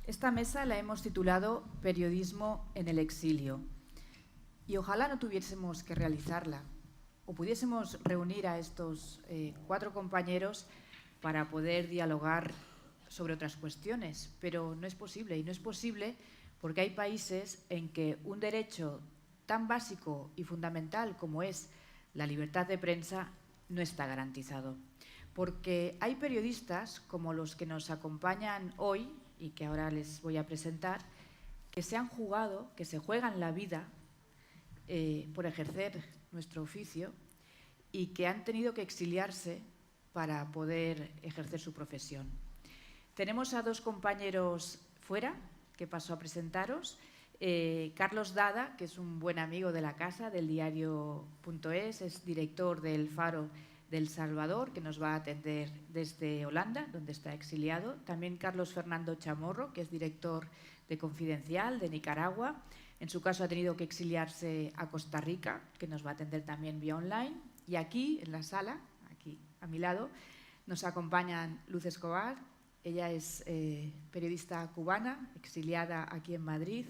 Esta mesa la hemos titulado Periodismo en el exilio y ojalá no tuviésemos que realizarla o pudiésemos reunir a estos 4 compañeros para poder dialogar sobre otras cuestiones, pero no es posible, y no es posible porque hay países en que un derecho tan básico y fundamental como es la libertad de prensa no está garantizado. Porque hay periodistas como los que nos acompañan hoy y que ahora les voy a presentar, que se han jugado, que se juegan la vida por ejercer nuestro oficio y que han tenido que exiliarse para poder ejercer su profesión. Tenemos a 2 compañeros fuera, que paso a presentaros. Carlos Dada, que es un buen amigo de la casa, del diario.es, es director del Faro del Salvador, que nos va a atender desde Holanda, donde está exiliado. También Carlos Fernando Chamorro, que es director de Confidencial, de Nicaragua. En su caso ha tenido que exiliarse a Costa Rica, que nos va a atender también vía online. Y aquí, en la sala, aquí a mi lado, nos acompañan Luz Escobar. Ella es periodista cubana, exiliada aquí en Madrid.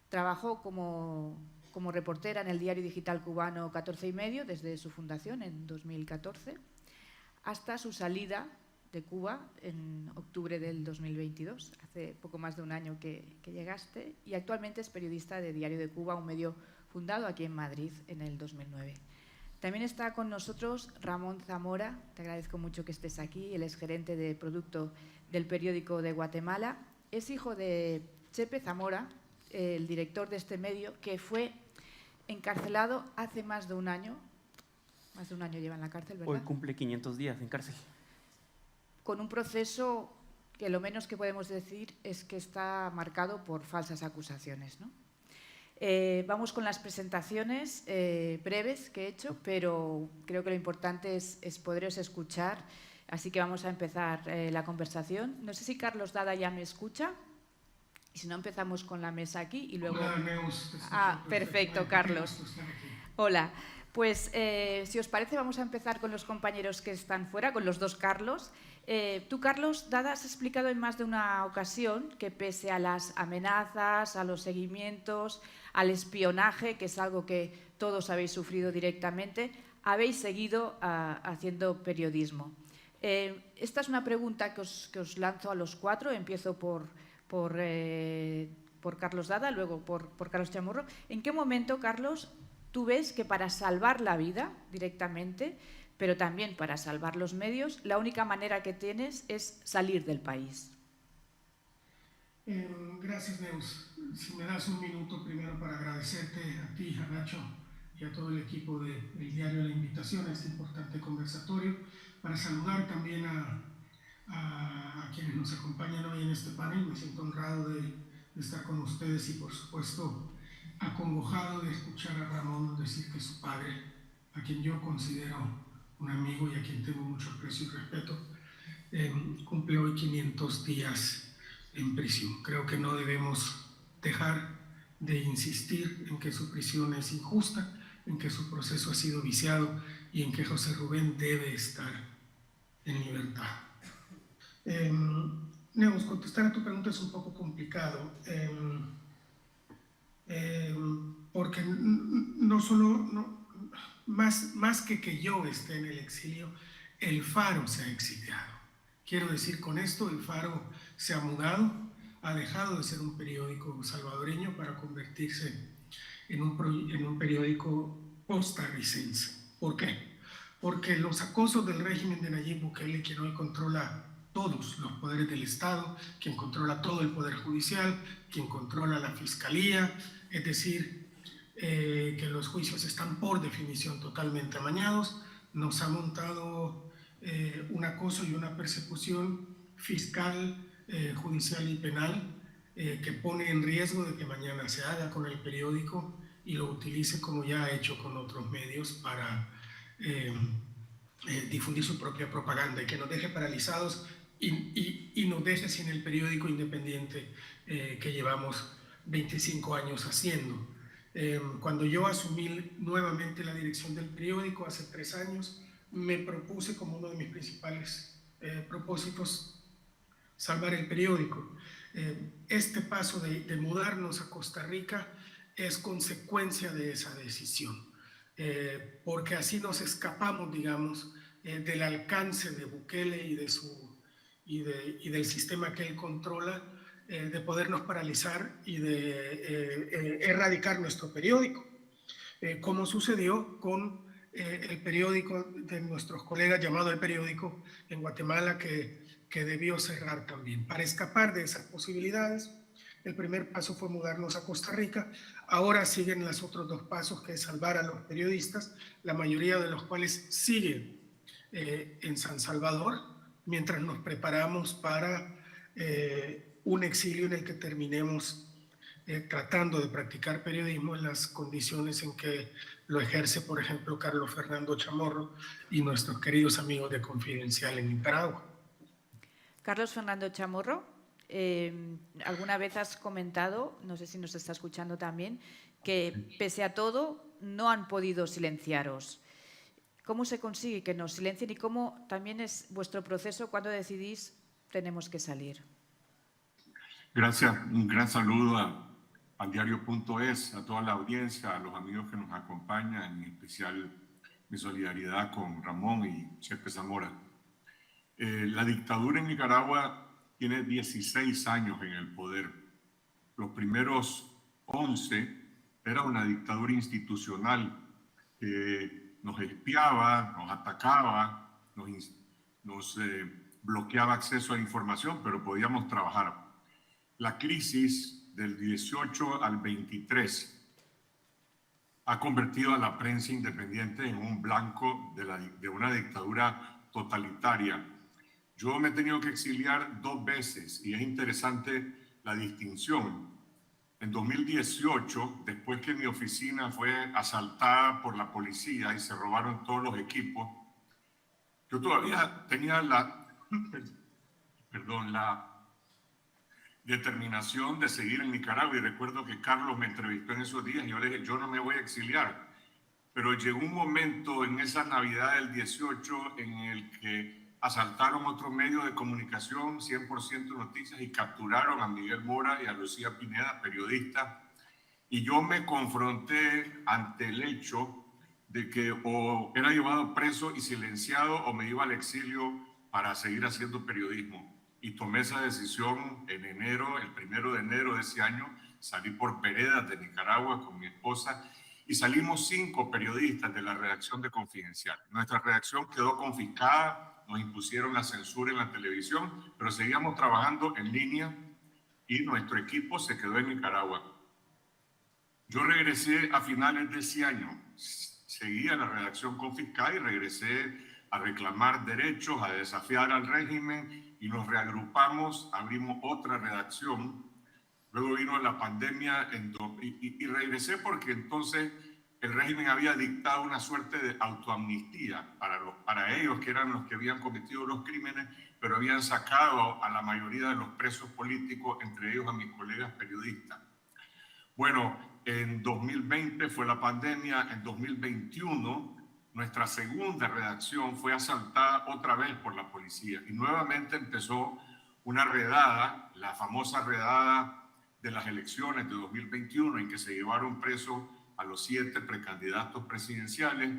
Trabajó como reportera en el diario digital cubano 14 y medio desde su fundación en 2014 hasta su salida de Cuba en octubre del 2022, hace poco más de un año que llegaste, y actualmente es periodista de Diario de Cuba, un medio fundado aquí en Madrid en el 2009. También está con nosotros Ramón Zamora, te agradezco mucho que estés aquí, él es gerente de producto del Periódico de Guatemala, es hijo de Chepe Zamora, el director de este medio, que fue encarcelado hace más de un año lleva en la cárcel, ¿verdad? Hoy cumple 500 días en cárcel. Con un proceso que lo menos que podemos decir es que está marcado por falsas acusaciones, ¿no? Vamos con las presentaciones breves que he hecho, pero creo que lo importante es poderos escuchar, así que vamos a empezar la conversación. No sé si Carlos Dada ya me escucha. Y si no, empezamos con la mesa aquí y luego... Hola, Neus. Perfecto, Carlos. Hola. Pues, si os parece, vamos a empezar con los compañeros que están fuera, con los 2 Carlos. Tú, Carlos Dada, has explicado en más de una ocasión que pese a las amenazas, a los seguimientos, al espionaje, que es algo que todos habéis sufrido directamente, habéis seguido haciendo periodismo. Esta es una pregunta que os lanzo a los 4. Empiezo por Carlos Dada, luego por Carlos Chamorro. ¿En qué momento, Carlos, tú ves que para salvar la vida directamente, pero también para salvar los medios, la única manera que tienes es salir del país? Gracias, Neus. Si me das un minuto primero para agradecerte a ti, a Nacho y a todo el equipo del diario la invitación a este importante conversatorio, para saludar también a quienes nos acompañan hoy en este panel. Me siento honrado de estar con ustedes y, por supuesto, acongojado de escuchar a Ramón decir que su padre, a quien yo considero un amigo y a quien tengo mucho aprecio y respeto, cumple hoy 500 días en prisión. Creo que no debemos dejar de insistir en que su prisión es injusta, en que su proceso ha sido viciado y en que José Rubén debe estar en libertad. Neus, contestar a tu pregunta es un poco complicado, porque no solo, más que yo esté en el exilio, el Faro se ha exiliado. Quiero decir con esto, el Faro se ha mudado, ha dejado de ser un periódico salvadoreño para convertirse en un periódico costarricense. ¿Por qué? Porque los acosos del régimen de Nayib Bukele, quien hoy controla todos los poderes del Estado, quien controla todo el Poder Judicial, quien controla la Fiscalía, es decir, que los juicios están por definición totalmente amañados, nos ha montado un acoso y una persecución fiscal, judicial y penal que pone en riesgo de que mañana se haga con el periódico y lo utilice como ya ha hecho con otros medios para difundir su propia propaganda y que nos deje paralizados y nos deje sin el periódico independiente que llevamos 25 años haciendo. Cuando yo asumí nuevamente la dirección del periódico hace 3 años, me propuse como uno de mis principales propósitos salvar el periódico. Este paso de mudarnos a Costa Rica es consecuencia de esa decisión, porque así nos escapamos, digamos, del alcance de Bukele y del sistema que él controla, de podernos paralizar y de erradicar nuestro periódico, como sucedió con el periódico de nuestros colegas llamado El Periódico en Guatemala, que debió cerrar también. Para escapar de esas posibilidades, el primer paso fue mudarnos a Costa Rica. Ahora siguen los otros dos pasos, que es salvar a los periodistas, la mayoría de los cuales siguen en San Salvador, mientras nos preparamos para un exilio en el que terminemos tratando de practicar periodismo en las condiciones en que lo ejerce, por ejemplo, Carlos Fernando Chamorro y nuestros queridos amigos de Confidencial en Nicaragua. Carlos Fernando Chamorro, alguna vez has comentado, no sé si nos está escuchando también, que pese a todo no han podido silenciaros. ¿Cómo se consigue que nos silencien y cómo también es vuestro proceso cuando decidís tenemos que salir? Gracias, un gran saludo al diario.es, a toda la audiencia, a los amigos que nos acompañan, en especial mi solidaridad con Ramón y Chepe Zamora. La dictadura en Nicaragua tiene 16 años en el poder. Los primeros 11 era una dictadura institucional que nos espiaba, nos atacaba, nos bloqueaba acceso a la información, pero podíamos trabajar. La crisis del 18 al 23 ha convertido a la prensa independiente en un blanco de una dictadura totalitaria. Yo me he tenido que exiliar 2 veces y es interesante la distinción. En 2018, después que mi oficina fue asaltada por la policía y se robaron todos los equipos, yo todavía tenía la determinación de seguir en Nicaragua, y recuerdo que Carlos me entrevistó en esos días y yo le dije, yo no me voy a exiliar, pero llegó un momento en esa Navidad del 18 en el que asaltaron otro medio de comunicación, 100% Noticias, y capturaron a Miguel Mora y a Lucía Pineda, periodistas, y yo me confronté ante el hecho de que o era llevado preso y silenciado o me iba al exilio para seguir haciendo periodismo. Y tomé esa decisión en enero, el 1 de enero de ese año. Salí por veredas de Nicaragua con mi esposa y salimos 5 periodistas de la redacción de Confidencial. Nuestra redacción quedó confiscada, nos impusieron la censura en la televisión, pero seguíamos trabajando en línea y nuestro equipo se quedó en Nicaragua. Yo regresé a finales de ese año, seguía la redacción confiscada y regresé a reclamar derechos, a desafiar al régimen, y nos reagrupamos, abrimos otra redacción. Luego vino la pandemia y regresé porque entonces el régimen había dictado una suerte de autoamnistía para ellos, que eran los que habían cometido los crímenes, pero habían sacado a la mayoría de los presos políticos, entre ellos a mis colegas periodistas. Bueno, en 2020 fue la pandemia, en 2021 nuestra segunda redacción fue asaltada otra vez por la policía y nuevamente empezó una redada, la famosa redada de las elecciones de 2021, en que se llevaron presos a los 7 precandidatos presidenciales,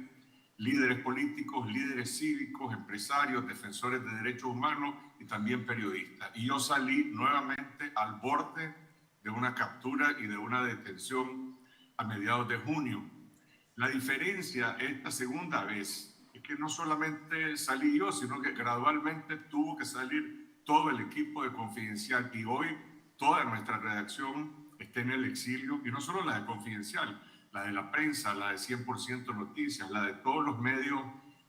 líderes políticos, líderes cívicos, empresarios, defensores de derechos humanos y también periodistas. Y yo salí nuevamente al borde de una captura y de una detención a mediados de junio. La diferencia esta segunda vez es que no solamente salí yo, sino que gradualmente tuvo que salir todo el equipo de Confidencial, y hoy toda nuestra redacción está en el exilio, y no solo la de Confidencial, la de la prensa, la de 100% Noticias, la de todos los medios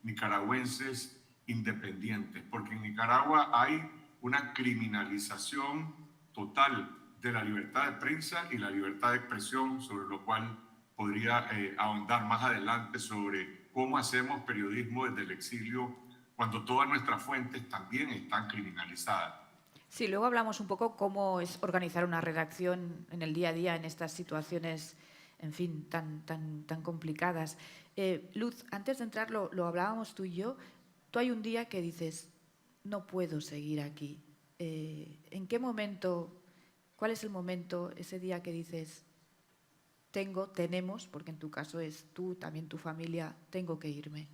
nicaragüenses independientes, porque en Nicaragua hay una criminalización total de la libertad de prensa y la libertad de expresión, sobre lo cual podría ahondar más adelante sobre cómo hacemos periodismo desde el exilio cuando todas nuestras fuentes también están criminalizadas. Sí, luego hablamos un poco cómo es organizar una redacción en el día a día en estas situaciones, en fin, tan complicadas. Luz, antes de entrar, lo hablábamos tú y yo, tú hay un día que dices, no puedo seguir aquí. ¿En qué momento ¿Cuál es el momento, ese día que dices, tenemos, porque en tu caso es tú, también tu familia, tengo que irme?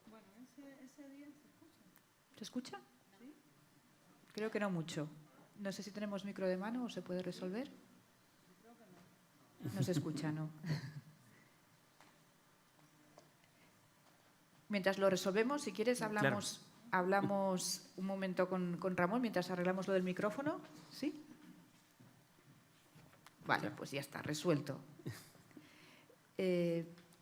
Bueno, ese día se escucha. ¿Se escucha? ¿Sí? Creo que no mucho. No sé si tenemos micro de mano o se puede resolver. Creo que no. No se escucha, ¿no? Mientras lo resolvemos, si quieres, hablamos un momento con Ramón mientras arreglamos lo del micrófono. ¿Sí? Vale, pues ya está, resuelto.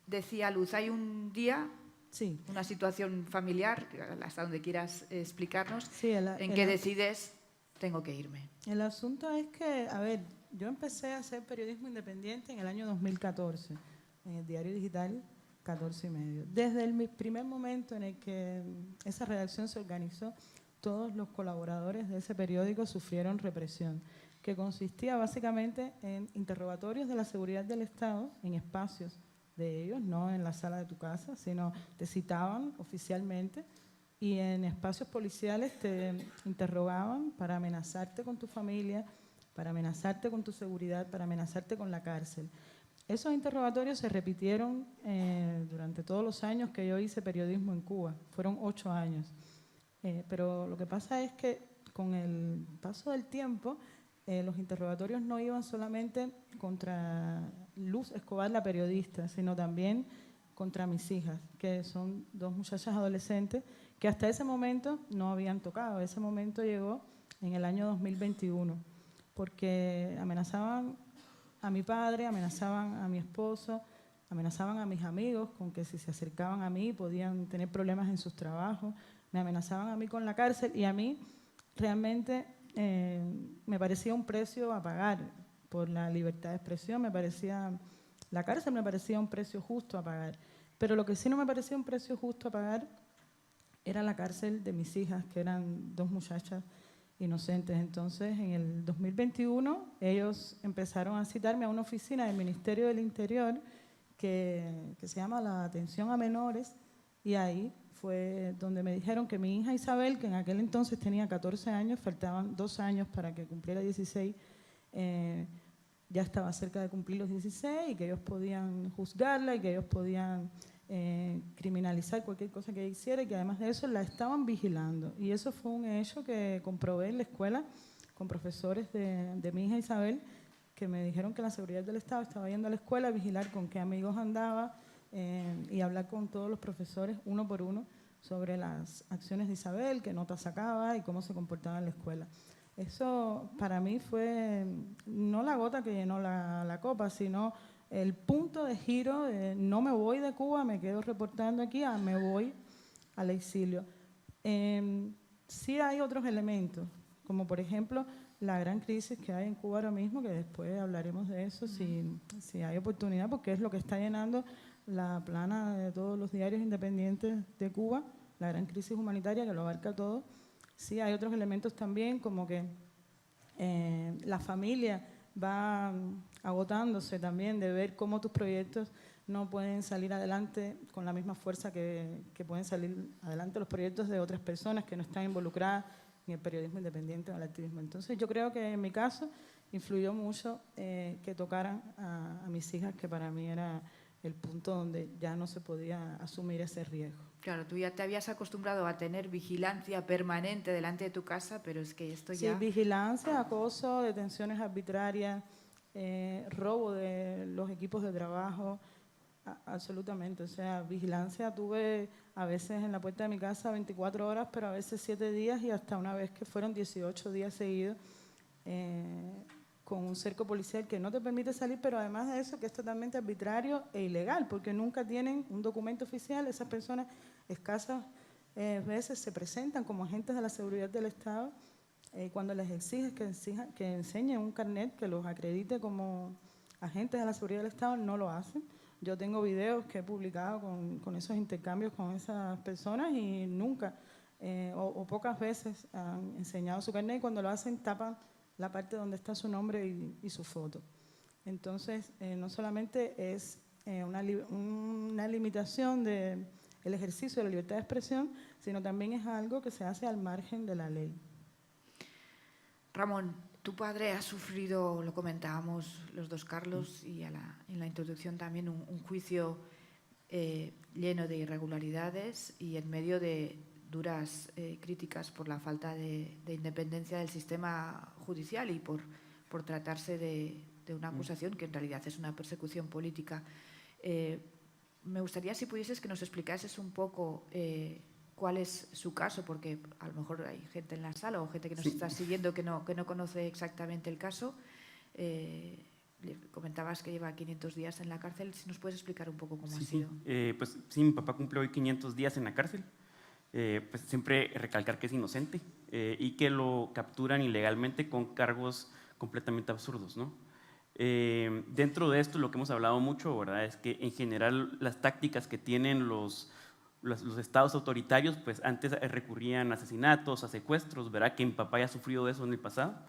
Decía Luz, hay un día, Sí. una situación familiar, hasta donde quieras explicarnos, Sí, en que decides, tengo que irme. El asunto es que, a ver, yo empecé a hacer periodismo independiente en el año 2014, en el diario digital 14 y medio. Desde el primer momento en el que esa redacción se organizó, todos los colaboradores de ese periódico sufrieron represión, que consistía básicamente en interrogatorios de la seguridad del Estado en espacios de ellos, no en la sala de tu casa, sino te citaban oficialmente y en espacios policiales te interrogaban para amenazarte con tu familia, para amenazarte con tu seguridad, para amenazarte con la cárcel. Esos interrogatorios se repitieron durante todos los años que yo hice periodismo en Cuba. Fueron 8 años. Pero lo que pasa es que con el paso del tiempo, los interrogatorios no iban solamente contra Luz Escobar, la periodista, sino también contra mis hijas, que son 2 muchachas adolescentes que hasta ese momento no habían tocado. Ese momento llegó en el año 2021, porque amenazaban a mi padre, amenazaban a mi esposo, amenazaban a mis amigos con que si se acercaban a mí podían tener problemas en sus trabajos, me amenazaban a mí con la cárcel y a mí realmente me parecía un precio a pagar por la libertad de expresión, la cárcel me parecía un precio justo a pagar, pero lo que sí no me parecía un precio justo a pagar era la cárcel de mis hijas, que eran 2 muchachas inocentes. Entonces, en el 2021, ellos empezaron a citarme a una oficina del Ministerio del Interior que se llama la Atención a Menores, y ahí fue donde me dijeron que mi hija Isabel, que en aquel entonces tenía 14 años, faltaban 2 años para que cumpliera 16, ya estaba cerca de cumplir los 16 y que ellos podían juzgarla y que ellos podían criminalizar cualquier cosa que hiciera y que además de eso la estaban vigilando. Y eso fue un hecho que comprobé en la escuela con profesores de mi hija Isabel, que me dijeron que la seguridad del Estado estaba yendo a la escuela a vigilar con qué amigos andaba y hablar con todos los profesores uno por uno sobre las acciones de Isabel, qué notas sacaba y cómo se comportaba en la escuela. Eso para mí fue no la gota que llenó la copa, sino el punto de giro de no me voy de Cuba, me quedo reportando aquí, me voy al exilio. Sí hay otros elementos, como por ejemplo la gran crisis que hay en Cuba ahora mismo, que después hablaremos de eso si hay oportunidad, porque es lo que está llenando la plana de todos los diarios independientes de Cuba, la gran crisis humanitaria que lo abarca todo. Sí hay otros elementos también, como que la familia va agotándose también de ver cómo tus proyectos no pueden salir adelante con la misma fuerza que pueden salir adelante los proyectos de otras personas que no están involucradas en el periodismo independiente o el activismo. Entonces yo creo que en mi caso influyó mucho que tocaran a mis hijas, que para mí era el punto donde ya no se podía asumir ese riesgo. Claro, tú ya te habías acostumbrado a tener vigilancia permanente delante de tu casa, pero es que esto ya... Sí, vigilancia, acoso, detenciones arbitrarias, robo de los equipos de trabajo, absolutamente. O sea, vigilancia tuve a veces en la puerta de mi casa 24 horas, pero a veces 7 días y hasta una vez que fueron 18 días seguidos con un cerco policial que no te permite salir, pero además de eso que es totalmente arbitrario e ilegal, porque nunca tienen un documento oficial. Esas personas escasas veces se presentan como agentes de la seguridad del Estado cuando les exiges que enseñen un carnet que los acredite como agentes de la seguridad del Estado, no lo hacen. Yo tengo videos que he publicado con esos intercambios con esas personas y nunca o pocas veces han enseñado su carnet, y cuando lo hacen tapan la parte donde está su nombre y su foto. Entonces, no solamente es una limitación del ejercicio de la libertad de expresión, sino también es algo que se hace al margen de la ley. Ramón, tu padre ha sufrido, lo comentábamos los dos Carlos y en la introducción también, un juicio lleno de irregularidades y en medio de duras críticas por la falta de independencia del sistema judicial y por tratarse de una acusación que en realidad es una persecución política. Me gustaría, si pudieses, que nos explicases un poco cuál es su caso, porque a lo mejor hay gente en la sala o gente que nos está siguiendo que no conoce exactamente el caso. Comentabas que lleva 500 días en la cárcel. Si nos puedes explicar un poco cómo ha sido. Pues sí, mi papá cumplió hoy 500 días en la cárcel. Pues siempre recalcar que es inocente y que lo capturan ilegalmente con cargos completamente absurdos, ¿no? Dentro de esto, lo que hemos hablado mucho, ¿verdad?, es que en general las tácticas que tienen los estados autoritarios, pues antes recurrían a asesinatos, a secuestros, ¿verdad?, que mi papá ya ha sufrido eso en el pasado,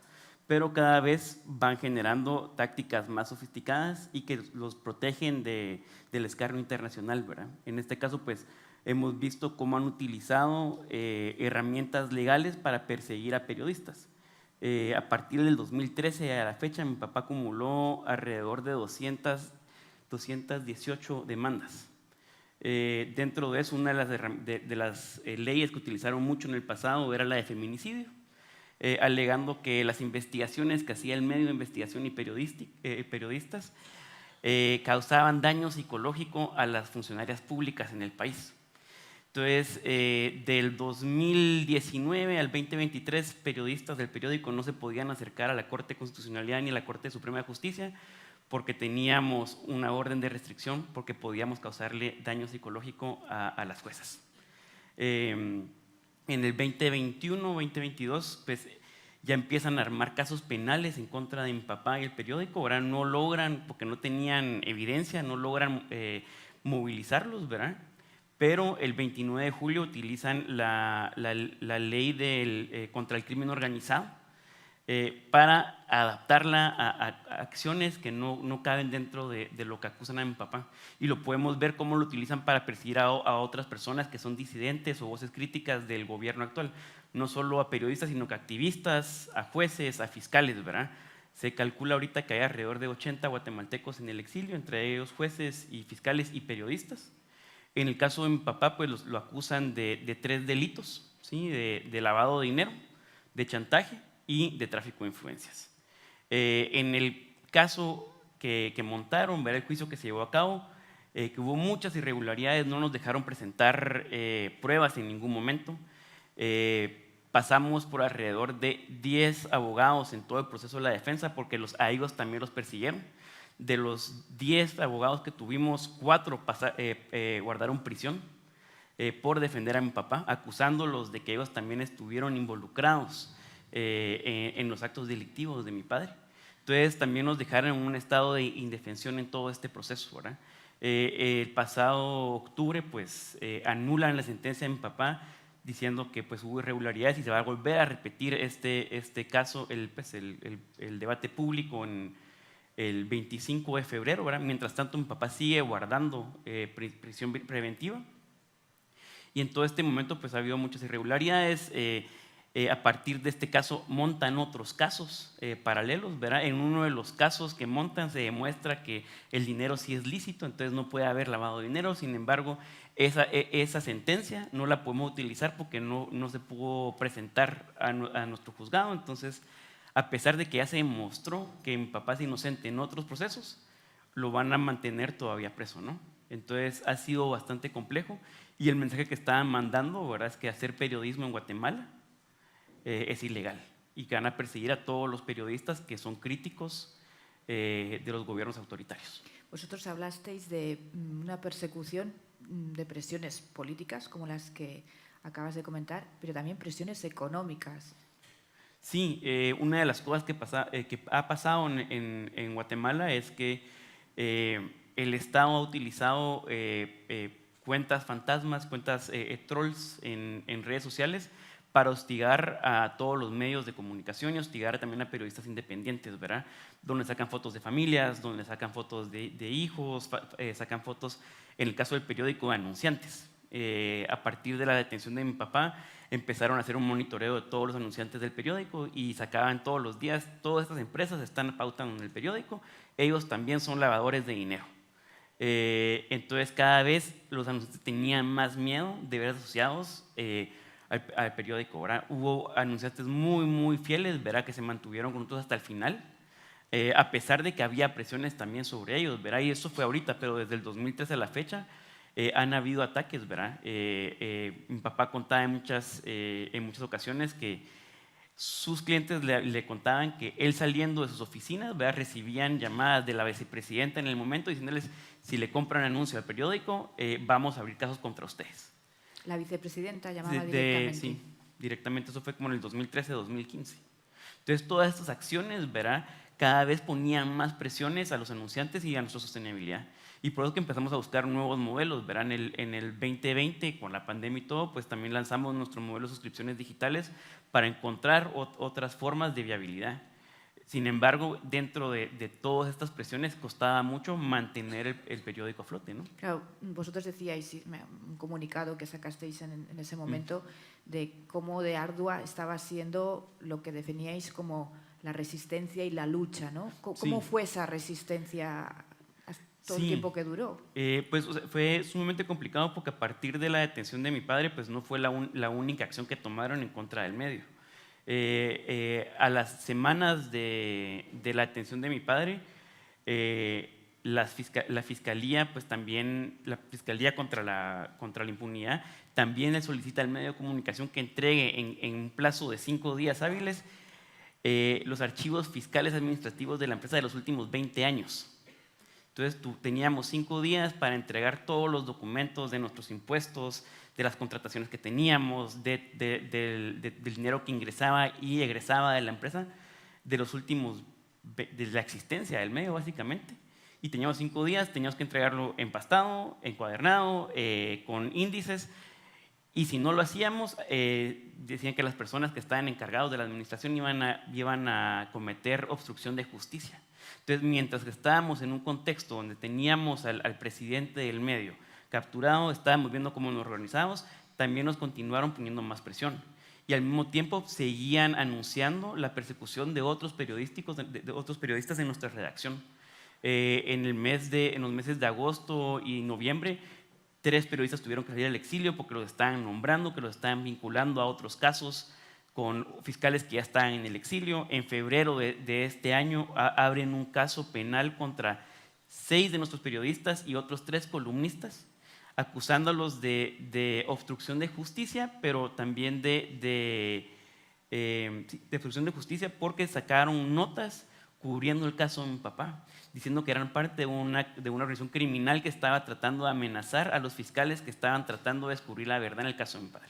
pero cada vez van generando tácticas más sofisticadas y que los protegen del escarnio internacional, ¿verdad? En este caso, pues hemos visto cómo han utilizado herramientas legales para perseguir a periodistas. A partir del 2013 a la fecha, mi papá acumuló alrededor de 218 demandas. Dentro de eso, una de las leyes que utilizaron mucho en el pasado era la de feminicidio, alegando que las investigaciones que hacía el medio de investigación y periodistas causaban daño psicológico a las funcionarias públicas en el país. Entonces, del 2019 al 2023, periodistas del periódico no se podían acercar a la Corte de Constitucionalidad ni a la Corte Suprema de Justicia porque teníamos una orden de restricción, porque podíamos causarle daño psicológico a las juezas. En el 2021-2022, pues ya empiezan a armar casos penales en contra de mi papá y el periódico. Ahora no logran, porque no tenían evidencia, no logran movilizarlos, ¿verdad? Pero el 29 de julio utilizan la ley contra el crimen organizado para adaptarla a acciones que no caben dentro de lo que acusan a mi papá. Y lo podemos ver cómo lo utilizan para perseguir a otras personas que son disidentes o voces críticas del gobierno actual. No solo a periodistas, sino que a activistas, a jueces, a fiscales, ¿verdad? Se calcula ahorita que hay alrededor de 80 guatemaltecos en el exilio, entre ellos jueces y fiscales y periodistas. En el caso de mi papá, pues lo acusan de 3 delitos, ¿sí? De lavado de dinero, de chantaje y de tráfico de influencias. En el caso que montaron, ver el juicio que se llevó a cabo, que hubo muchas irregularidades, no nos dejaron presentar pruebas en ningún momento. Pasamos por alrededor de 10 abogados en todo el proceso de la defensa, porque a ellos también los persiguieron. De los 10 abogados que tuvimos, 4 guardaron prisión por defender a mi papá, acusándolos de que ellos también estuvieron involucrados en los actos delictivos de mi padre. Entonces también nos dejaron en un estado de indefensión en todo este proceso, ¿verdad? El pasado octubre, pues anulan la sentencia de mi papá diciendo que pues hubo irregularidades y se va a volver a repetir este caso, el debate público el 25 de febrero, ¿verdad? Mientras tanto, mi papá sigue guardando prisión preventiva. Y en todo este momento pues ha habido muchas irregularidades. A partir de este caso montan otros casos paralelos, ¿verdad? En uno de los casos que montan se demuestra que el dinero sí es lícito, entonces no puede haber lavado de dinero. Sin embargo, esa sentencia no la podemos utilizar porque no se pudo presentar a nuestro juzgado. Entonces, a pesar de que ya se demostró que mi papá es inocente en otros procesos, lo van a mantener todavía preso, ¿no? Entonces ha sido bastante complejo y el mensaje que estaban mandando, ¿verdad?, es que hacer periodismo en Guatemala es ilegal y que van a perseguir a todos los periodistas que son críticos de los gobiernos autoritarios. Vosotros hablasteis de una persecución, de presiones políticas como las que acabas de comentar, pero también presiones económicas. Sí, una de las cosas que ha pasado en Guatemala es que el Estado ha utilizado cuentas fantasmas, cuentas trolls en redes sociales para hostigar a todos los medios de comunicación y hostigar también a periodistas independientes, ¿verdad? Donde sacan fotos de familias, donde sacan fotos de hijos, sacan fotos, en el caso del periódico, de anunciantes. A partir de la detención de mi papá, empezaron a hacer un monitoreo de todos los anunciantes del periódico y sacaban todos los días, todas estas empresas están pautando en el periódico, ellos también son lavadores de dinero. Entonces cada vez los anunciantes tenían más miedo de ver asociados al periódico, ¿verdad? Hubo anunciantes muy fieles, ¿verdad?, que se mantuvieron con nosotros hasta el final, a pesar de que había presiones también sobre ellos, ¿verdad? Y eso fue ahorita, pero desde el 2013 a la fecha han habido ataques, ¿verdad? Mi papá contaba en muchas ocasiones que sus clientes le contaban que él saliendo de sus oficinas, ¿verdad?, recibían llamadas de la vicepresidenta en el momento diciéndoles: si le compran anuncio al periódico, vamos a abrir casos contra ustedes. La vicepresidenta llamaba directamente. Sí, directamente. Eso fue como en el 2013-2015. Entonces, todas estas acciones, ¿verdad?, cada vez ponían más presiones a los anunciantes y a nuestra sostenibilidad. Y por eso que empezamos a buscar nuevos modelos, ¿verdad? En el 2020, con la pandemia y todo, pues también lanzamos nuestro modelo de suscripciones digitales para encontrar otras formas de viabilidad. Sin embargo, dentro de todas estas presiones costaba mucho mantener el periódico a flote, ¿no? Claro, vosotros decíais, un comunicado que sacasteis en ese momento, de cómo de ardua estaba siendo lo que definíais como la resistencia y la lucha, ¿no? ¿Cómo fue esa resistencia todo el tiempo que duró? Pues o sea, fue sumamente complicado porque a partir de la detención de mi padre, pues no fue la única acción que tomaron en contra del medio. A las semanas de la detención de mi padre, la fiscalía, pues también, la Fiscalía contra la Impunidad, también le solicita al medio de comunicación que entregue en un plazo de 5 días hábiles los archivos fiscales administrativos de la empresa de los últimos 20 años. Entonces teníamos 5 días para entregar todos los documentos de nuestros impuestos, de las contrataciones que teníamos, del dinero que ingresaba y egresaba de la empresa, de los últimos, de la existencia del medio básicamente. Y teníamos 5 días, teníamos que entregarlo empastado, encuadernado, con índices. Y si no lo hacíamos, decían que las personas que estaban encargados de la administración iban a cometer obstrucción de justicia. Entonces, mientras que estábamos en un contexto donde teníamos al presidente del medio capturado, estábamos viendo cómo nos organizábamos, también nos continuaron poniendo más presión. Y al mismo tiempo seguían anunciando la persecución de otros periodistas en nuestra redacción. En los meses de agosto y noviembre, 3 periodistas tuvieron que salir al exilio porque los estaban nombrando, que los estaban vinculando a otros casos con fiscales que ya estaban en el exilio. En febrero de este año abren un caso penal contra 6 de nuestros periodistas y otros 3 columnistas, acusándolos de obstrucción de justicia, pero también de obstrucción de justicia porque sacaron notas cubriendo el caso de mi papá, diciendo que eran parte de una organización criminal que estaba tratando de amenazar a los fiscales que estaban tratando de descubrir la verdad en el caso de mi padre.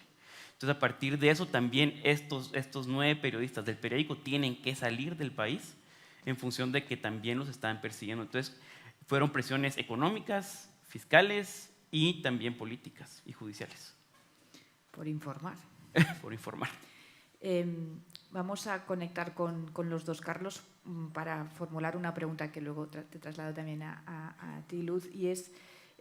Entonces, a partir de eso, también estos 9 periodistas del periódico tienen que salir del país en función de que también los estaban persiguiendo. Entonces, fueron presiones económicas, fiscales y también políticas y judiciales. Por informar. Por informar. Vamos a conectar con los dos Carlos para formular una pregunta que luego te traslado también a ti, Luz, y es,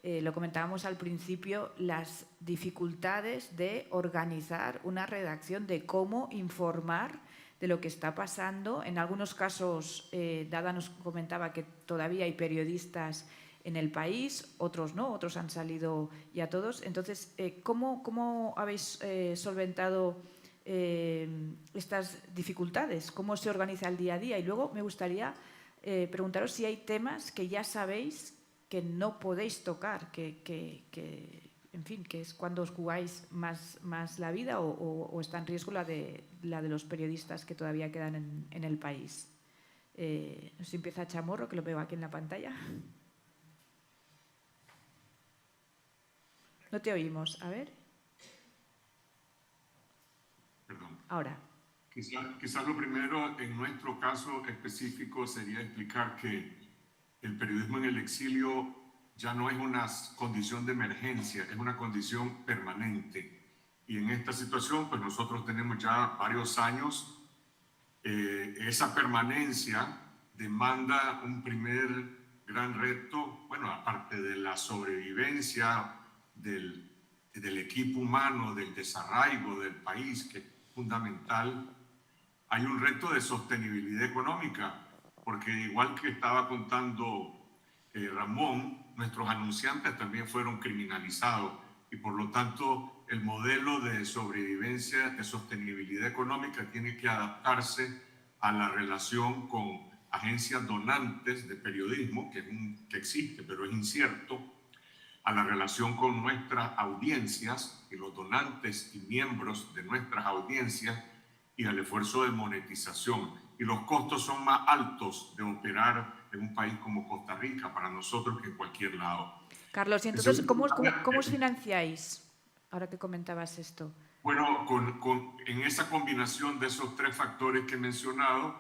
lo comentábamos al principio, las dificultades de organizar una redacción, de cómo informar de lo que está pasando. En algunos casos, Dada nos comentaba que todavía hay periodistas en el país, otros no, otros han salido ya todos. Entonces, ¿cómo habéis solventado estas dificultades? ¿Cómo se organiza el día a día? Y luego me gustaría preguntaros si hay temas que ya sabéis que no podéis tocar, en fin, que es cuando os jugáis más la vida o está en riesgo la de los periodistas que todavía quedan en el país. No sé si empieza Chamorro, que lo veo aquí en la pantalla. No te oímos. A ver. Perdón. Ahora. Quizás lo primero en nuestro caso específico sería explicar que el periodismo en el exilio ya no es una condición de emergencia, es una condición permanente. Y en esta situación, pues nosotros tenemos ya varios años. Esa permanencia demanda un primer gran reto, bueno, aparte de la sobrevivencia del del equipo humano, del desarraigo del país, que es fundamental, hay un reto de sostenibilidad económica, porque igual que estaba contando Ramón, nuestros anunciantes también fueron criminalizados y por lo tanto el modelo de sobrevivencia, de sostenibilidad económica tiene que adaptarse a la relación con agencias donantes de periodismo, que existe pero es incierto, a la relación con nuestras audiencias y los donantes y miembros de nuestras audiencias y al esfuerzo de monetización. Y los costos son más altos de operar en un país como Costa Rica para nosotros que en cualquier lado. Carlos, y entonces, ¿cómo os financiáis? Ahora que comentabas esto. Bueno, en esa combinación de esos tres factores que he mencionado,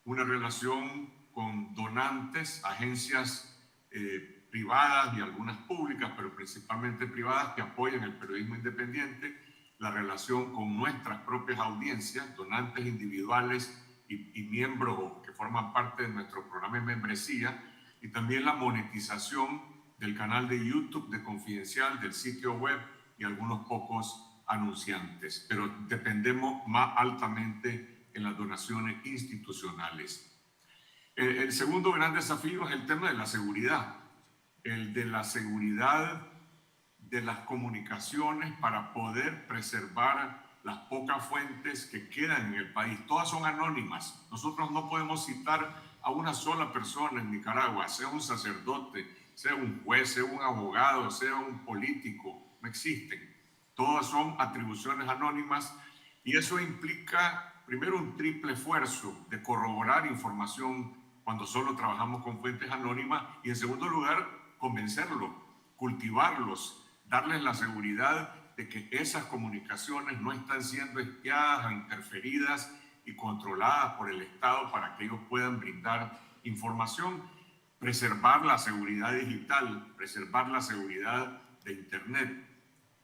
una relación con donantes, agencias privadas y algunas públicas, pero principalmente privadas que apoyan el periodismo independiente, la relación con nuestras propias audiencias, donantes individuales y miembros que forman parte de nuestro programa de membresía, y también la monetización del canal de YouTube de Confidencial, del sitio web y algunos pocos anunciantes, pero dependemos más altamente en las donaciones institucionales. El segundo gran desafío es el tema de la seguridad, el de la seguridad de las comunicaciones para poder preservar las pocas fuentes que quedan en el país. Todas son anónimas. Nosotros no podemos citar a una sola persona en Nicaragua, sea un sacerdote, sea un juez, sea un abogado, sea un político. No existen. Todas son atribuciones anónimas y eso implica primero un triple esfuerzo de corroborar información cuando solo trabajamos con fuentes anónimas y en segundo lugar convencerlos, cultivarlos, darles la seguridad de que esas comunicaciones no están siendo espiadas o interferidas y controladas por el Estado para que ellos puedan brindar información, preservar la seguridad digital, preservar la seguridad de Internet.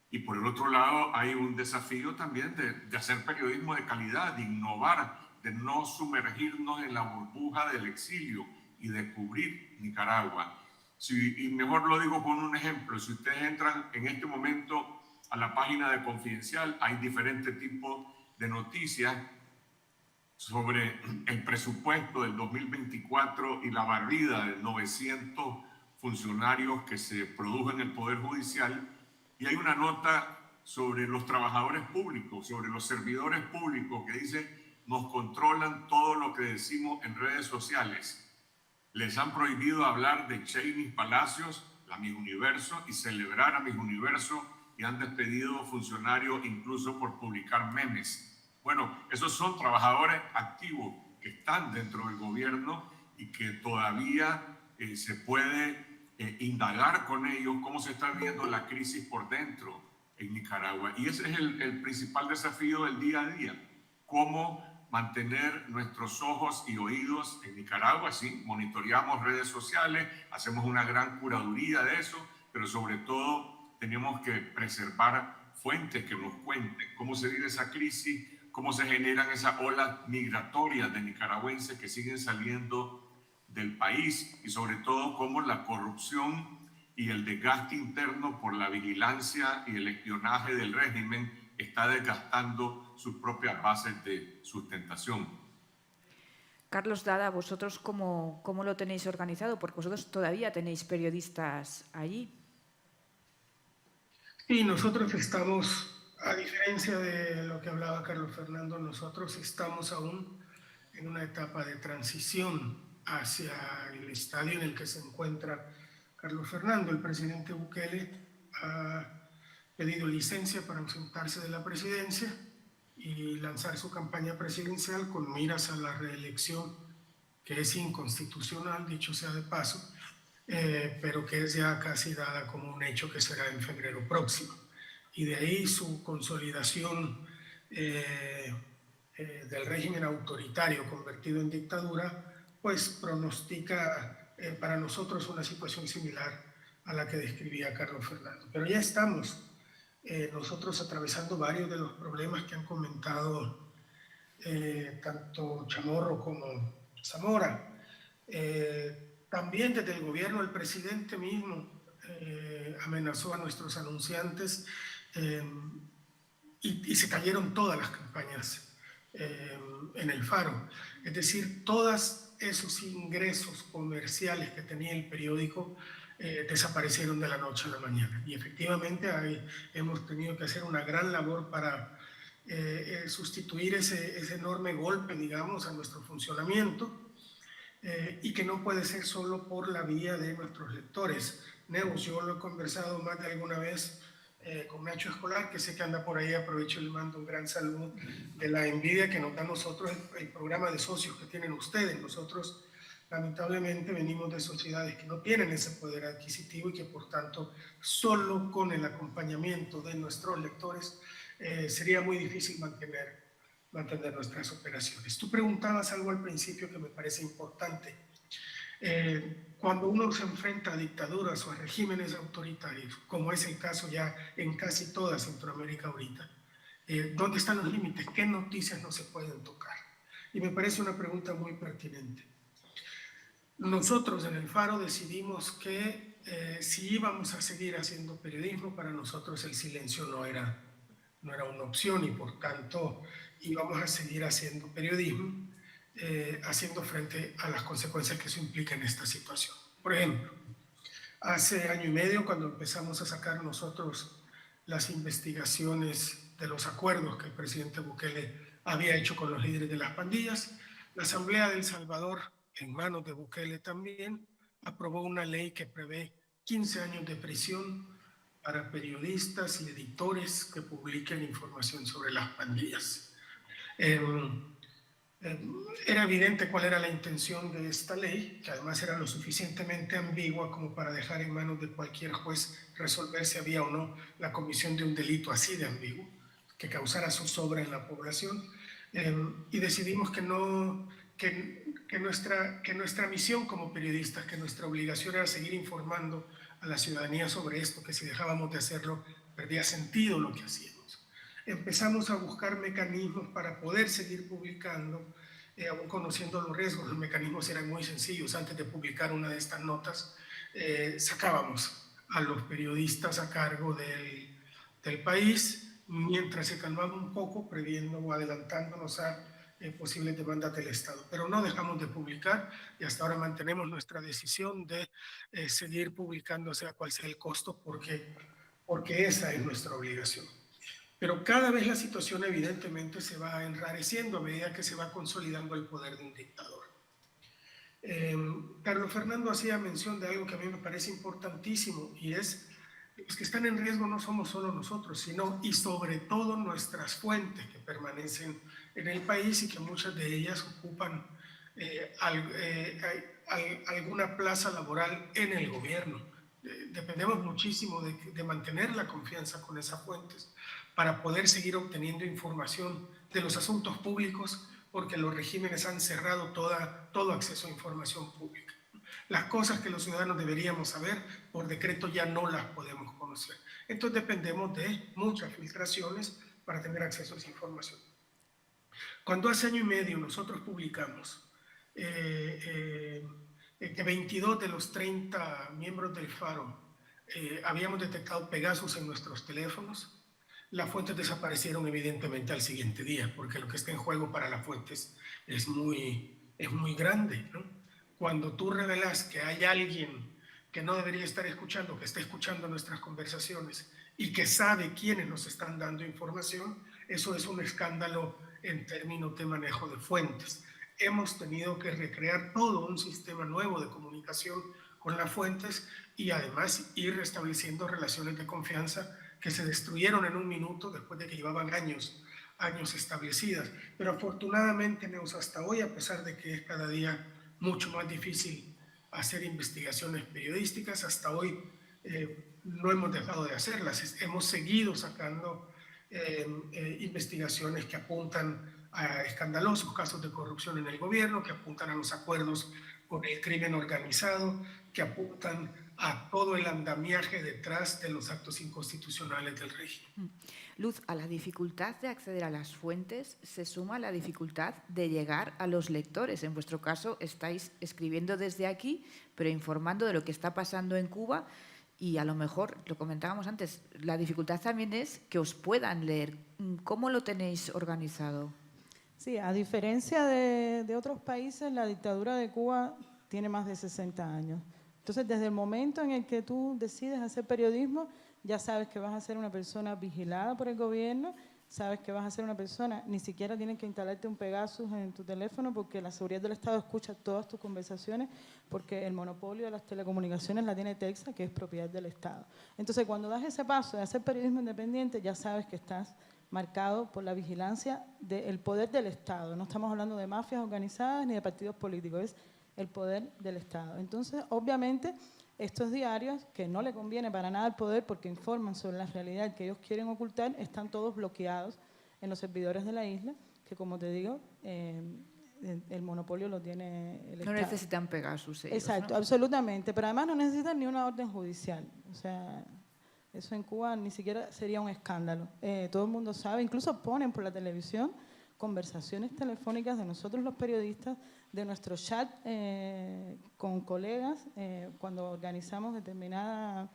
Y por el otro lado hay un desafío también de hacer periodismo de calidad, de innovar, de no sumergirnos en la burbuja del exilio y de cubrir Nicaragua. Y mejor lo digo con un ejemplo. Si ustedes entran en este momento a la página de Confidencial, hay diferentes tipos de noticias sobre el presupuesto del 2024 y la barrida de 900 funcionarios que se produjo en el Poder Judicial. Y hay una nota sobre los trabajadores públicos, sobre los servidores públicos, que dice: nos controlan todo lo que decimos en redes sociales. Les han prohibido hablar de Cheney Palacios, la Miss Universo, y celebrar a Miss Universo, y han despedido funcionarios incluso por publicar memes. Bueno, esos son trabajadores activos que están dentro del gobierno y que todavía se puede indagar con ellos cómo se está viendo la crisis por dentro en Nicaragua. Y ese es el principal desafío del día a día. Cómo mantener nuestros ojos y oídos en Nicaragua. Sí, monitoreamos redes sociales, hacemos una gran curaduría de eso, pero sobre todo tenemos que preservar fuentes que nos cuenten cómo se vive esa crisis, cómo se generan esas olas migratorias de nicaragüenses que siguen saliendo del país y sobre todo cómo la corrupción y el desgaste interno por la vigilancia y el espionaje del régimen está desgastando sus propias bases de sustentación. Carlos Dada, ¿vosotros cómo lo tenéis organizado? Porque vosotros todavía tenéis periodistas allí. Sí, nosotros estamos, a diferencia de lo que hablaba Carlos Fernando, nosotros estamos aún en una etapa de transición hacia el estadio en el que se encuentra Carlos Fernando. El presidente Bukele ha pedido licencia para ausentarse de la presidencia y lanzar su campaña presidencial con miras a la reelección, que es inconstitucional, dicho sea de paso, pero que es ya casi dada como un hecho que será en febrero próximo. Y de ahí su consolidación del régimen autoritario convertido en dictadura, pues pronostica para nosotros una situación similar a la que describía Carlos Fernando. Pero ya estamos nosotros atravesando varios de los problemas que han comentado tanto Chamorro como Zamora. También desde el gobierno, el presidente mismo amenazó a nuestros anunciantes y se cayeron todas las campañas en el Faro. Es decir, todos esos ingresos comerciales que tenía el periódico desaparecieron de la noche a la mañana. Y efectivamente hemos tenido que hacer una gran labor para sustituir ese enorme golpe, digamos, a nuestro funcionamiento, y que no puede ser solo por la vía de nuestros lectores. Neus, yo lo he conversado más de alguna vez con Nacho Escolar, que sé que anda por ahí, aprovecho y le mando un gran saludo, de la envidia que nos da a nosotros el programa de socios que tienen ustedes. Nosotros lamentablemente venimos de sociedades que no tienen ese poder adquisitivo y que por tanto solo con el acompañamiento de nuestros lectores sería muy difícil mantener nuestras operaciones. Tú preguntabas algo al principio que me parece importante. Cuando uno se enfrenta a dictaduras o a regímenes autoritarios, como es el caso ya en casi toda Centroamérica ahorita, ¿dónde están los límites? ¿Qué noticias no se pueden tocar? Y me parece una pregunta muy pertinente. Nosotros en el Faro decidimos que si íbamos a seguir haciendo periodismo, para nosotros el silencio no era una opción, y por tanto íbamos a seguir haciendo periodismo, haciendo frente a las consecuencias que eso implica en esta situación. Por ejemplo, hace año y medio, cuando empezamos a sacar nosotros las investigaciones de los acuerdos que el presidente Bukele había hecho con los líderes de las pandillas, la Asamblea de El Salvador, en manos de Bukele también, aprobó una ley que prevé 15 años de prisión para periodistas y editores que publiquen información sobre las pandillas. Era evidente cuál era la intención de esta ley, que además era lo suficientemente ambigua como para dejar en manos de cualquier juez resolver si había o no la comisión de un delito así de ambiguo, que causara zozobra en la población. Y decidimos que nuestra misión como periodistas, que nuestra obligación era seguir informando a la ciudadanía sobre esto, que si dejábamos de hacerlo perdía sentido lo que hacíamos. Empezamos a buscar mecanismos para poder seguir publicando, aún conociendo los riesgos. Los mecanismos eran muy sencillos. Antes de publicar una de estas notas, sacábamos a los periodistas a cargo del país, mientras se calmaba un poco, previendo o adelantándonos a posibles demandas del Estado. Pero no dejamos de publicar, y hasta ahora mantenemos nuestra decisión de seguir publicando, sea cual sea el costo, porque esa es nuestra obligación. Pero cada vez la situación evidentemente se va enrareciendo a medida que se va consolidando el poder de un dictador. Carlos Fernando hacía mención de algo que a mí me parece importantísimo, y es: los que están en riesgo no somos solo nosotros, sino y sobre todo nuestras fuentes que permanecen en el país y que muchas de ellas ocupan alguna plaza laboral en el gobierno. Dependemos muchísimo de mantener la confianza con esas fuentes para poder seguir obteniendo información de los asuntos públicos, porque los regímenes han cerrado todo acceso a información pública. Las cosas que los ciudadanos deberíamos saber, por decreto ya no las podemos conocer. Entonces dependemos de muchas filtraciones para tener acceso a esa información. Cuando hace año y medio nosotros publicamos que 22 de los 30 miembros del Faro habíamos detectado Pegasus en nuestros teléfonos, las fuentes desaparecieron evidentemente al siguiente día, porque lo que está en juego para las fuentes es muy grande, ¿no? Cuando tú revelas que hay alguien que no debería estar escuchando, que está escuchando nuestras conversaciones y que sabe quiénes nos están dando información, eso es un escándalo en términos de manejo de fuentes. Hemos tenido que recrear todo un sistema nuevo de comunicación con las fuentes y además ir restableciendo relaciones de confianza que se destruyeron en un minuto después de que llevaban años establecidas. Pero afortunadamente, Neus, hasta hoy, a pesar de que es cada día mucho más difícil hacer investigaciones periodísticas, hasta hoy no hemos dejado de hacerlas. Hemos seguido sacando investigaciones que apuntan a escandalosos casos de corrupción en el gobierno, que apuntan a los acuerdos con el crimen organizado, que apuntan a todo el andamiaje detrás de los actos inconstitucionales del régimen. Luz, a la dificultad de acceder a las fuentes se suma la dificultad de llegar a los lectores. En vuestro caso estáis escribiendo desde aquí, pero informando de lo que está pasando en Cuba Y a lo mejor, lo comentábamos antes, la dificultad también es que os puedan leer. ¿Cómo lo tenéis organizado? Sí, a diferencia de otros países, la dictadura de Cuba tiene más de 60 años. Entonces, desde el momento en el que tú decides hacer periodismo, ya sabes que vas a ser una persona vigilada por el gobierno, sabes que vas a ser una persona, ni siquiera tienen que instalarte un Pegasus en tu teléfono porque la seguridad del Estado escucha todas tus conversaciones, porque el monopolio de las telecomunicaciones la tiene Texas, que es propiedad del Estado. Entonces, cuando das ese paso de hacer periodismo independiente, ya sabes que estás marcado por la vigilancia del poder del Estado. No estamos hablando de mafias organizadas ni de partidos políticos, es el poder del Estado. Entonces, obviamente, estos diarios, que no le conviene para nada al poder porque informan sobre la realidad que ellos quieren ocultar, están todos bloqueados en los servidores de la isla, que como te digo, el monopolio lo tiene el No Estado. necesitan Pegasus ellos, Exacto, ¿no? absolutamente. Pero además no necesitan ni una orden judicial. O sea, eso en Cuba ni siquiera sería un escándalo. Todo el mundo sabe, incluso ponen por la televisión conversaciones telefónicas de nosotros los periodistas, de nuestro chat con colegas cuando organizamos determinada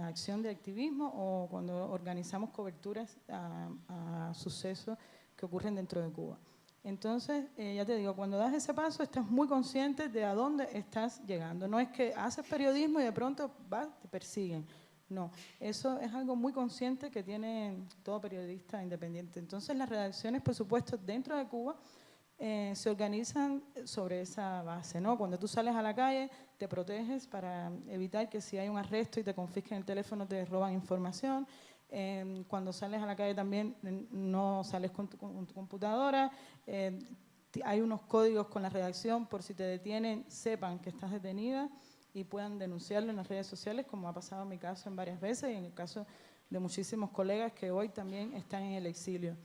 acción de activismo o cuando organizamos coberturas a sucesos que ocurren dentro de Cuba. Entonces, ya te digo, cuando das ese paso estás muy consciente de a dónde estás llegando. No es que haces periodismo y de pronto te persiguen. No, eso es algo muy consciente que tiene todo periodista independiente. Entonces, las redacciones, por supuesto, dentro de Cuba se organizan sobre esa base, ¿no? Cuando tú sales a la calle, te proteges para evitar que si hay un arresto y te confisquen el teléfono, te roban información. Cuando sales a la calle también no sales con tu computadora. Hay unos códigos con la redacción por si te detienen, sepan que estás detenida y puedan denunciarlo en las redes sociales, como ha pasado en mi caso en varias veces y en el caso de muchísimos colegas que hoy también están en el exilio.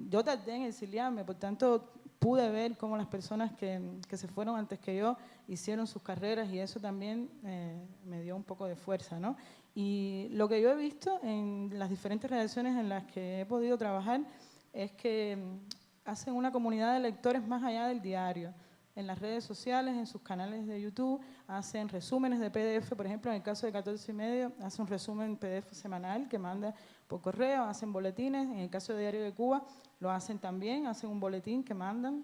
Yo tardé en exiliarme, por tanto pude ver cómo las personas que se fueron antes que yo hicieron sus carreras y eso también me dio un poco de fuerza, ¿no? Y lo que yo he visto en las diferentes redacciones en las que he podido trabajar es que hacen una comunidad de lectores más allá del diario. En las redes sociales, en sus canales de YouTube, hacen resúmenes de PDF, por ejemplo, en el caso de 14 y medio, hace un resumen PDF semanal que manda por correo, hacen boletines, en el caso de Diario de Cuba lo hacen también, hacen un boletín que mandan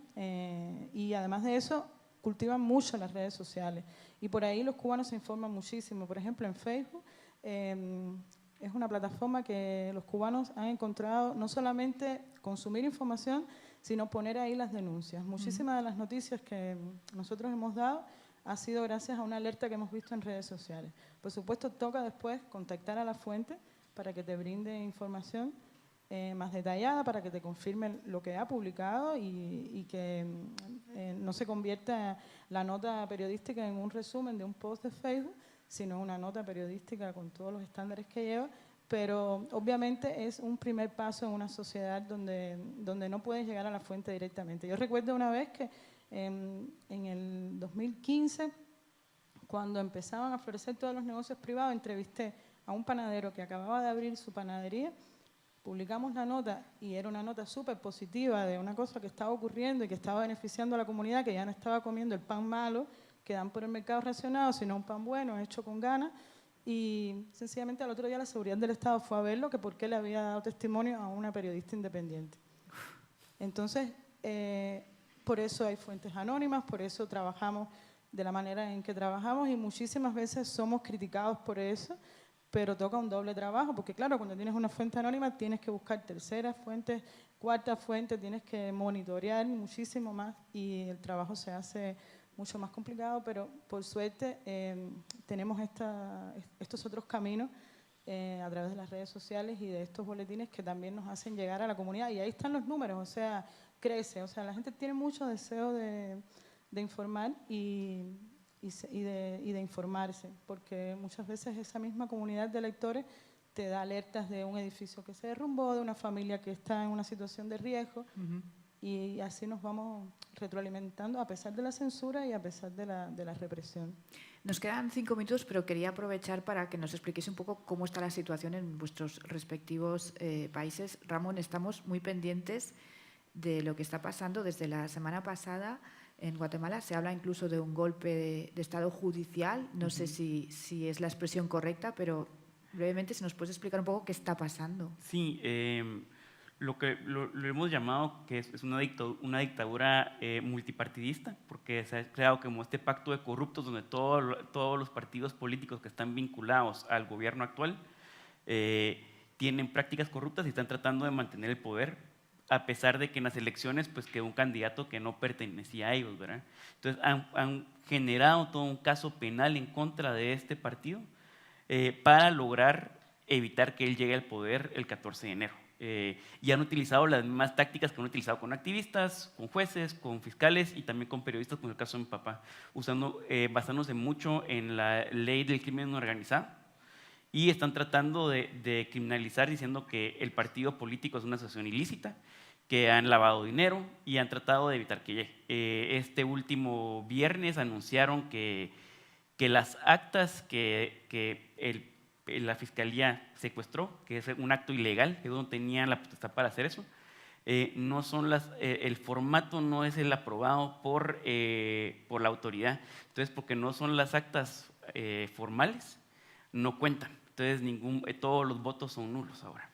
y además de eso cultivan mucho las redes sociales y por ahí los cubanos se informan muchísimo, por ejemplo en Facebook es una plataforma que los cubanos han encontrado no solamente consumir información, sino poner ahí las denuncias. Muchísimas de las noticias que nosotros hemos dado ha sido gracias a una alerta que hemos visto en redes sociales. Por supuesto, toca después contactar a la fuente para que te brinde información más detallada, para que te confirme lo que ha publicado y que no se convierta la nota periodística en un resumen de un post de Facebook, sino una nota periodística con todos los estándares que lleva, pero obviamente es un primer paso en una sociedad donde no puedes llegar a la fuente directamente. Yo recuerdo una vez que en el 2015, cuando empezaban a florecer todos los negocios privados, entrevisté a un panadero que acababa de abrir su panadería, publicamos la nota y era una nota súper positiva de una cosa que estaba ocurriendo y que estaba beneficiando a la comunidad, que ya no estaba comiendo el pan malo que dan por el mercado racionado, sino un pan bueno, hecho con ganas. Y sencillamente al otro día la seguridad del Estado fue a verlo, que por qué le había dado testimonio a una periodista independiente. Entonces, por eso hay fuentes anónimas, por eso trabajamos de la manera en que trabajamos y muchísimas veces somos criticados por eso, pero toca un doble trabajo, porque claro, cuando tienes una fuente anónima tienes que buscar terceras fuentes, cuartas fuentes, tienes que monitorear muchísimo más y el trabajo se hace mucho más complicado, pero por suerte tenemos estos otros caminos a través de las redes sociales y de estos boletines que también nos hacen llegar a la comunidad. Y ahí están los números, o sea, crece. O sea, la gente tiene mucho deseo de informar y de informarse, porque muchas veces esa misma comunidad de lectores te da alertas de un edificio que se derrumbó, de una familia que está en una situación de riesgo. Y así nos vamos retroalimentando a pesar de la censura y a pesar de la represión. Nos quedan 5 minutos, pero quería aprovechar para que nos expliquéis un poco cómo está la situación en vuestros respectivos países. Ramón, estamos muy pendientes de lo que está pasando. Desde la semana pasada en Guatemala. Se habla incluso de un golpe de Estado judicial. No sé si es la expresión correcta, pero brevemente, si nos puedes explicar un poco qué está pasando. Sí, lo hemos llamado que es una dictadura multipartidista, porque se ha creado como este pacto de corruptos donde todos los partidos políticos que están vinculados al gobierno actual tienen prácticas corruptas y están tratando de mantener el poder, a pesar de que en las elecciones pues quedó un candidato que no pertenecía a ellos, ¿verdad? Entonces han generado todo un caso penal en contra de este partido para lograr evitar que él llegue al poder el 14 de enero. Y han utilizado las mismas tácticas que han utilizado con activistas, con jueces, con fiscales y también con periodistas, como el caso de mi papá, basándose mucho en la ley del crimen organizado. Y están tratando de criminalizar diciendo que el partido político es una asociación ilícita, que han lavado dinero y han tratado de evitar que llegue. Este último viernes anunciaron que las actas que la Fiscalía secuestró, que es un acto ilegal, que no tenían la potestad para hacer eso, no son el formato no es el aprobado por la autoridad. Entonces, porque no son las actas formales, no cuentan. Entonces, todos los votos son nulos ahora.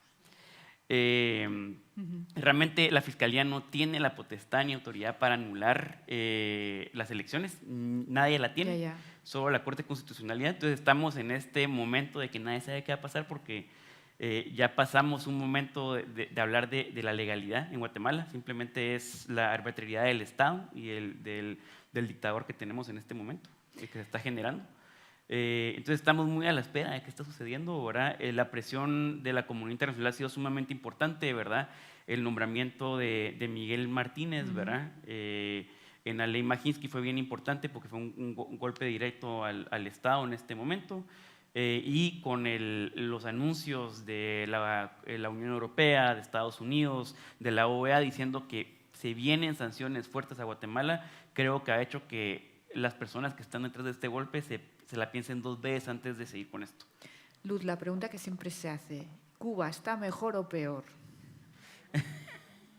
Realmente la Fiscalía no tiene la potestad ni autoridad para anular las elecciones, nadie la tiene, solo la Corte de Constitucionalidad. Entonces estamos en este momento de que nadie sabe qué va a pasar porque ya pasamos un momento de hablar de la legalidad en Guatemala, simplemente es la arbitrariedad del Estado y del dictador que tenemos en este momento, que se está generando. Entonces estamos muy a la espera de qué está sucediendo, ¿verdad? La presión de la comunidad internacional ha sido sumamente importante, ¿verdad? El nombramiento de Miguel Martínez, ¿verdad? En la ley Maginski fue bien importante porque fue un golpe directo al Estado en este momento. Y con los anuncios de la Unión Europea, de Estados Unidos, de la OEA, diciendo que se vienen sanciones fuertes a Guatemala, creo que ha hecho que las personas que están detrás de este golpe se la piensen dos veces antes de seguir con esto. Luz, la pregunta que siempre se hace, ¿Cuba está mejor o peor?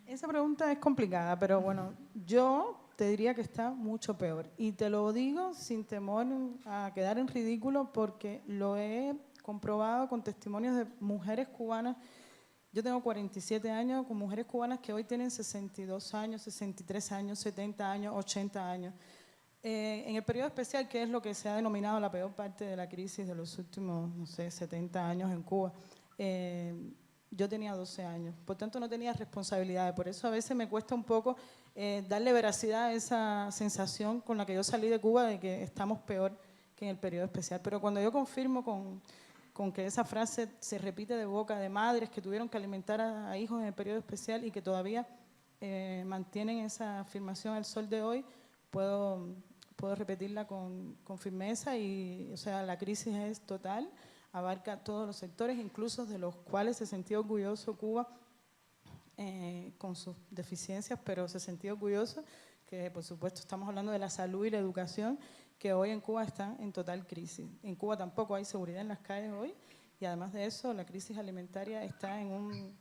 Esa pregunta es complicada, pero bueno, yo te diría que está mucho peor. Y te lo digo sin temor a quedar en ridículo porque lo he comprobado con testimonios de mujeres cubanas. Yo tengo 47 años con mujeres cubanas que hoy tienen 62 años, 63 años, 70 años, 80 años. En el periodo especial, que es lo que se ha denominado la peor parte de la crisis de los últimos, no sé, 70 años en Cuba, yo tenía 12 años, por tanto no tenía responsabilidades, por eso a veces me cuesta un poco darle veracidad a esa sensación con la que yo salí de Cuba de que estamos peor que en el periodo especial. Pero cuando yo confirmo con que esa frase se repite de boca de madres que tuvieron que alimentar a hijos en el periodo especial y que todavía mantienen esa afirmación al sol de hoy, puedo repetirla con firmeza y, o sea, la crisis es total, abarca todos los sectores, incluso de los cuales se sentía orgulloso Cuba con sus deficiencias, pero se sentía orgulloso que, por supuesto, estamos hablando de la salud y la educación, que hoy en Cuba están en total crisis. En Cuba tampoco hay seguridad en las calles hoy y además de eso, la crisis alimentaria está en un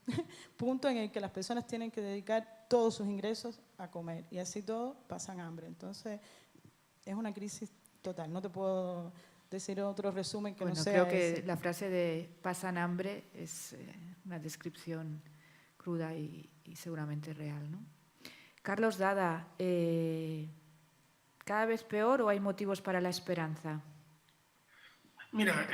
punto en el que las personas tienen que dedicar todos sus ingresos a comer y así todo pasan hambre. Entonces, es una crisis total. No te puedo decir otro resumen que no sea creo que ese. la frase de pasan hambre es una descripción cruda y seguramente real, ¿no? Carlos Dada, ¿cada vez peor o hay motivos para la esperanza? Mira,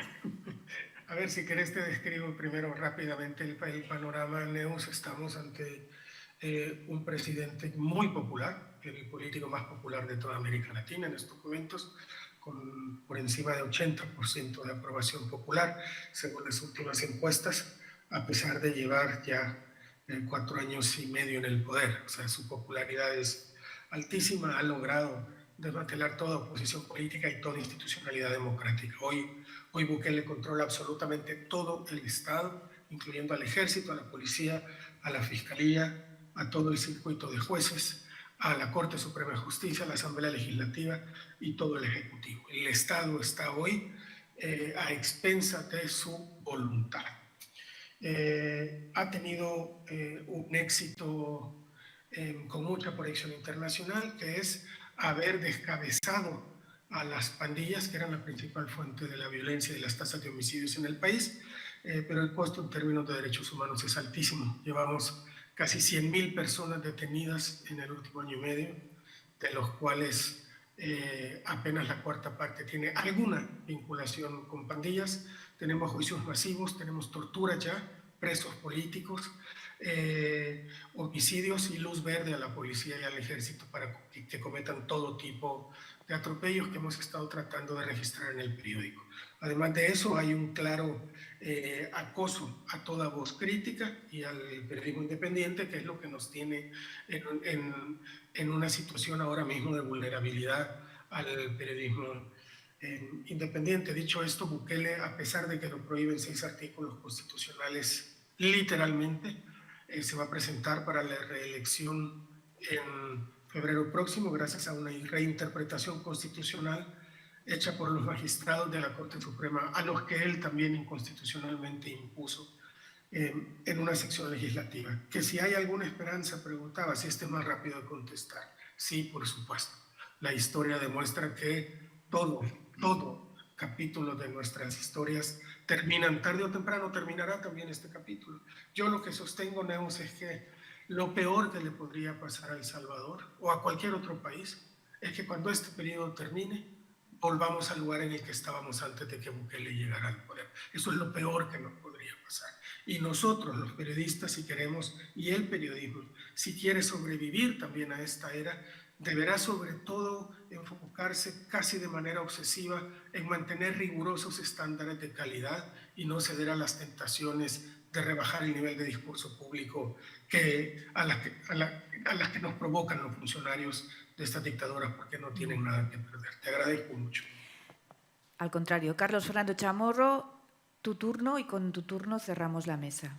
a ver si querés te describo primero rápidamente el panorama. Neus, estamos ante un presidente muy popular, el político más popular de toda América Latina en estos momentos, con por encima de 80% de aprobación popular, según las últimas encuestas, a pesar de llevar ya 4 años y medio en el poder. O sea, su popularidad es altísima, ha logrado desmantelar toda oposición política y toda institucionalidad democrática. Hoy Bukele controla absolutamente todo el Estado, incluyendo al ejército, a la policía, a la fiscalía, a todo el circuito de jueces, a la Corte Suprema de Justicia, a la Asamblea Legislativa y todo el Ejecutivo. El Estado está hoy a expensas de su voluntad. Ha tenido un éxito con mucha proyección internacional, que es haber descabezado a las pandillas, que eran la principal fuente de la violencia y las tasas de homicidios en el país, pero el costo en términos de derechos humanos es altísimo. Llevamos casi 100.000 personas detenidas en el último año y medio, de los cuales apenas la cuarta parte tiene alguna vinculación con pandillas. Tenemos juicios masivos, tenemos tortura ya, presos políticos, homicidios y luz verde a la policía y al ejército para que cometan todo tipo de atropellos que hemos estado tratando de registrar en el periódico. Además de eso, hay un claro acoso a toda voz crítica y al periodismo independiente, que es lo que nos tiene en una situación ahora mismo de vulnerabilidad al periodismo independiente. Dicho esto, Bukele, a pesar de que lo prohíben 6 artículos constitucionales literalmente, se va a presentar para la reelección en febrero próximo, gracias a una reinterpretación constitucional hecha por los magistrados de la Corte Suprema, a los que él también inconstitucionalmente impuso en una sección legislativa. Que si hay alguna esperanza, preguntaba, si este es más rápido de contestar. Sí, por supuesto. La historia demuestra que todo capítulo de nuestras historias terminan tarde o temprano, terminará también este capítulo. Yo lo que sostengo, Neus, es que lo peor que le podría pasar a El Salvador o a cualquier otro país es que cuando este periodo termine, volvamos al lugar en el que estábamos antes de que Bukele llegara al poder. Eso es lo peor que nos podría pasar. Y nosotros, los periodistas, si queremos, y el periodismo, si quiere sobrevivir también a esta era, deberá sobre todo enfocarse casi de manera obsesiva en mantener rigurosos estándares de calidad y no ceder a las tentaciones de rebajar el nivel de discurso público a las que nos provocan los funcionarios de estas dictaduras, porque no tienen nada que perder. Te agradezco mucho. Al contrario, Carlos Fernando Chamorro, tu turno, y con tu turno cerramos la mesa.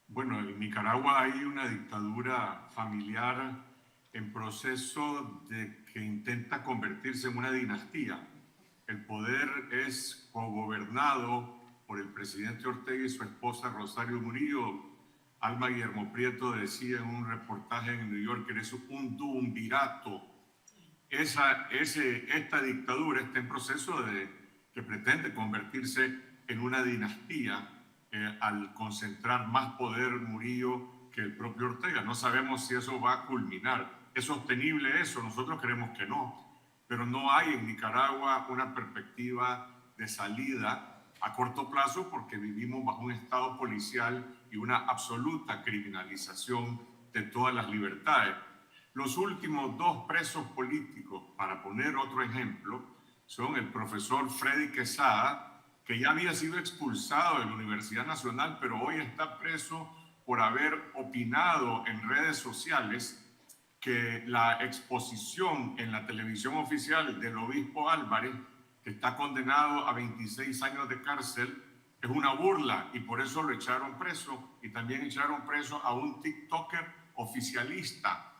Bueno, en Nicaragua hay una dictadura familiar en proceso de que intenta convertirse en una dinastía. El poder es cogobernado por el presidente Ortega y su esposa Rosario Murillo. Alma Guillermo Prieto decía en un reportaje en New York que eres un duumvirato. Esta dictadura está en proceso que pretende convertirse en una dinastía al concentrar más poder Murillo que el propio Ortega. No sabemos si eso va a culminar. ¿Es sostenible eso? Nosotros creemos que no, pero no hay en Nicaragua una perspectiva de salida a corto plazo porque vivimos bajo un estado policial y una absoluta criminalización de todas las libertades. Los últimos 2 presos políticos, para poner otro ejemplo, son el profesor Freddy Quesada, que ya había sido expulsado de la Universidad Nacional, pero hoy está preso por haber opinado en redes sociales que la exposición en la televisión oficial del obispo Álvarez, que está condenado a 26 años de cárcel, es una burla y por eso lo echaron preso. Y también echaron preso a un TikToker oficialista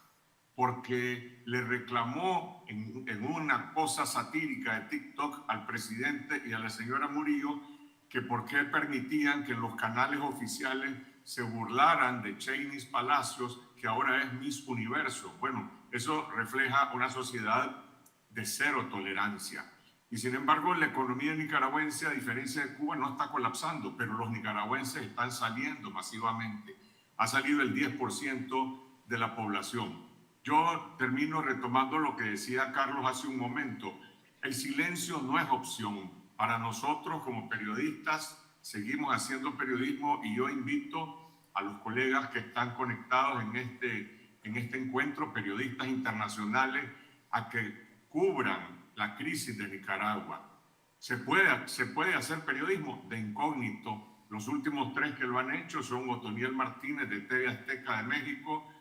porque le reclamó en una cosa satírica de TikTok al presidente y a la señora Murillo que por qué permitían que los canales oficiales se burlaran de Chainis Palacios, que ahora es Miss Universo. Bueno, eso refleja una sociedad de cero tolerancia. Y sin embargo, la economía nicaragüense, a diferencia de Cuba, no está colapsando, pero los nicaragüenses están saliendo masivamente. Ha salido el 10% de la población. Yo termino retomando lo que decía Carlos hace un momento. El silencio no es opción. Para nosotros, como periodistas, seguimos haciendo periodismo y yo invito a los colegas que están conectados en este encuentro, periodistas internacionales, a que cubran la crisis de Nicaragua. Se puede hacer periodismo de incógnito. Los últimos 3 que lo han hecho son Otoniel Martínez de TV Azteca de México,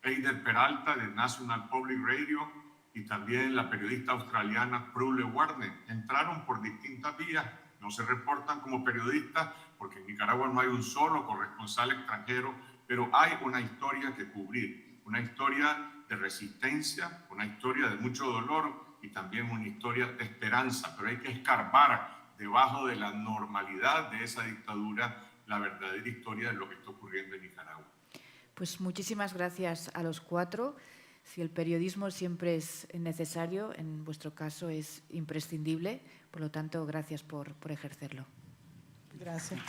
Eider Peralta de National Public Radio y también la periodista australiana Prue Warner. Entraron por distintas vías, no se reportan como periodistas porque en Nicaragua no hay un solo corresponsal extranjero, pero hay una historia que cubrir, una historia de resistencia, una historia de mucho dolor y también una historia de esperanza, pero hay que escarbar debajo de la normalidad de esa dictadura la verdadera historia de lo que está ocurriendo en Nicaragua. Pues muchísimas gracias a los 4. Si el periodismo siempre es necesario, en vuestro caso es imprescindible. Por lo tanto, gracias por ejercerlo. Gracias.